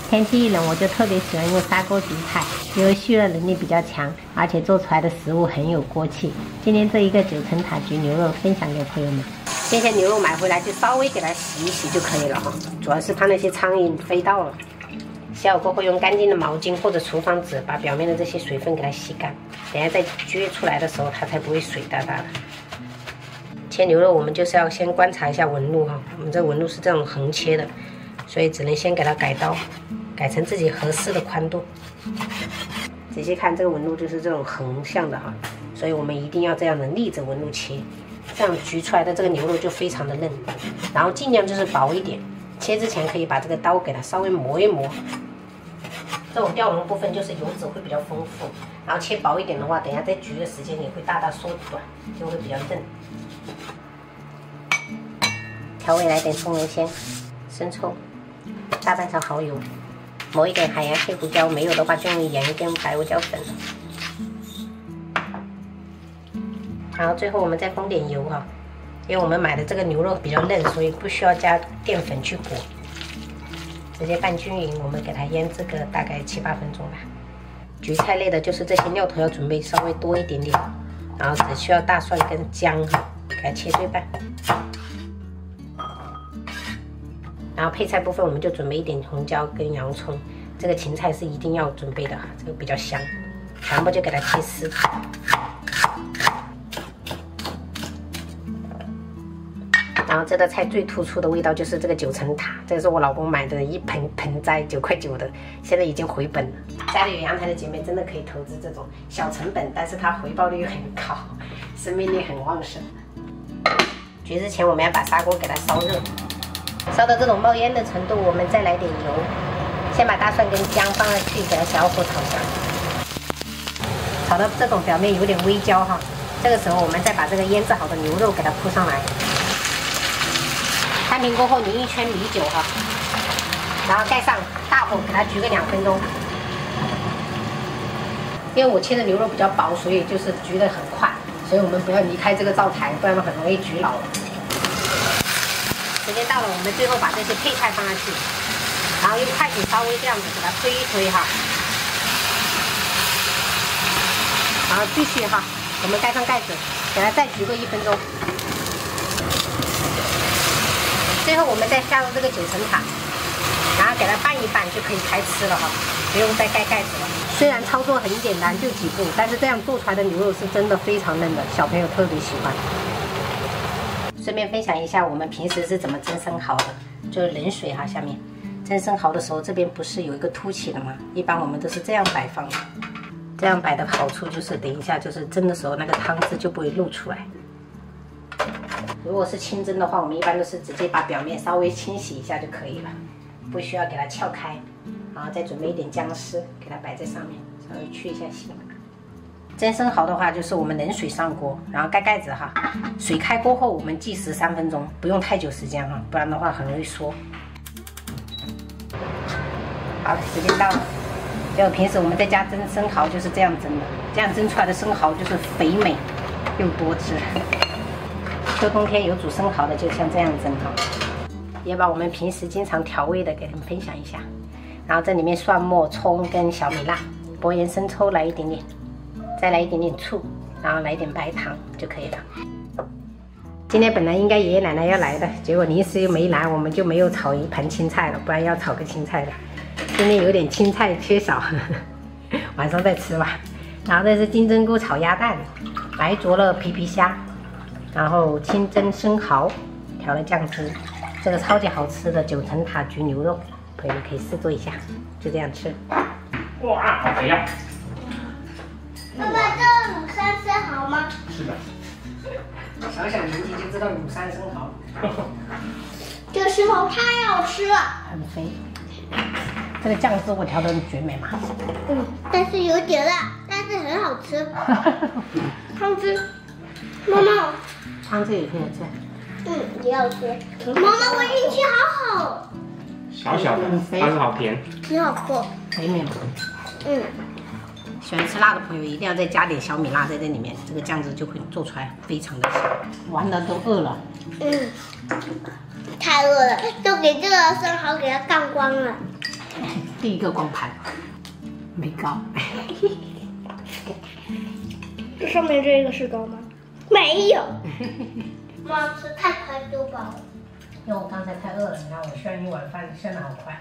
天气一冷，我就特别喜欢用砂锅煮菜，因为蓄热能力比较强，而且做出来的食物很有锅气。今天这一个9层塔焗牛肉分享给朋友们。这些牛肉买回来就稍微给它洗一洗就可以了哈，主要是怕那些苍蝇飞到了。洗好过后，用干净的毛巾或者厨房纸把表面的这些水分给它吸干，等下再撅出来的时候，它才不会水哒哒的。切牛肉我们就是要先观察一下纹路哈，我们这纹路是这种横切的，所以只能先给它改刀，改成自己合适的宽度。仔细看这个纹路就是这种横向的哈，所以我们一定要这样的逆着纹路切，这样焗出来的这个牛肉就非常的嫩，然后尽量就是薄一点。切之前可以把这个刀给它稍微磨一磨，这种掉绒部分就是油脂会比较丰富，然后切薄一点的话，等一下再焗的时间也会大大缩短，就会比较嫩。调味来点葱油鲜、生抽、大半勺蚝油，抹一点海洋黑胡椒，没有的话就用盐跟白胡椒粉。然后最后我们再封点油哈，因为我们买的这个牛肉比较嫩，所以不需要加淀粉去裹，直接拌均匀。我们给它腌制个大概7、8分钟吧。焗菜类的就是这些料头要准备稍微多一点点，然后只需要大蒜跟姜哈，给它切对半。然后配菜部分我们就准备一点红椒跟洋葱，这个芹菜是一定要准备的哈，这个比较香。全部就给它切丝。然后这道菜最突出的味道就是这个9层塔，这个是我老公买的一盆栽9块9的，现在已经回本了。家里有阳台的姐妹真的可以投资这种小成本，但是它回报率又很高，生命力很旺盛。焗之前我们要把砂锅给它烧热，烧到这种冒烟的程度，我们再来点油，先把大蒜跟姜放上去，给它小火炒香，炒到这种表面有点微焦哈，这个时候我们再把这个腌制好的牛肉给它铺上来。摊平过后淋一圈米酒哈，然后盖上，大火给它焗个2分钟。因为我切的牛肉比较薄，所以就是焗得很快，所以我们不要离开这个灶台，不然很容易焗老了。时间到了，我们最后把这些配菜放上去，然后用筷子稍微这样子给它推一推哈，然后继续哈，我们盖上盖子，给它再焗个1分钟。最后我们再下入这个9层塔，然后给它拌一拌就可以开吃了哈，不用再盖盖子了。虽然操作很简单，就几步，但是这样做出来的牛肉是真的非常嫩的，小朋友特别喜欢。顺便分享一下我们平时是怎么蒸生蚝的，就是冷水哈，下面蒸生蚝的时候，这边不是有一个凸起的吗？一般我们都是这样摆放的，这样摆的好处就是等一下就是蒸的时候那个汤汁就不会露出来。如果是清蒸的话，我们一般都是直接把表面稍微清洗一下就可以了，不需要给它撬开。然后再准备一点姜丝，给它摆在上面，稍微去一下腥。蒸生蚝的话，就是我们冷水上锅，然后盖盖子哈，水开锅后我们计时3分钟，不用太久时间哈，不然的话很容易缩。好，时间到了。就平时我们在家蒸生蚝就是这样蒸的，这样蒸出来的生蚝就是肥美又多汁。秋冬天有煮生蚝的，就像这样蒸哈。也把我们平时经常调味的给你们分享一下。然后这里面蒜末、葱跟小米辣，薄盐、生抽来一点点，再来一点点醋，然后来一点白糖就可以了。今天本来应该爷爷奶奶要来的，结果临时又没来，我们就没有炒一盘青菜了，不然要炒个青菜的。今天有点青菜缺少，晚上再吃吧。然后这是金针菇炒鸭蛋，白灼了皮皮虾，然后清蒸生蚝，调了酱汁，这个超级好吃的9层塔焗牛肉。朋友们可以试做一下，就这样吃。哇，好肥呀！妈妈，这是鲁山生蚝吗？是的。小小年纪就知道鲁山生蚝。这个生蚝太好吃了。很肥。这个酱汁我调的绝美嘛。但是有点辣，但是很好吃。汤汁，妈妈。汤汁也可以吃。也要吃。妈妈，我运气好好。小小的，但是好甜，挺好喝，肥美嘛。喜欢吃辣的朋友一定要再加点小米辣在这里面，这个酱汁就会做出来非常的香。玩的都饿了。太饿了，都给这个生蚝给它干光了。第一个光盘，没糕。这上面这个是糕吗？没有。妈吃太快就饱了。因为我刚才太饿了，你看我吃完一碗饭，吃得好快。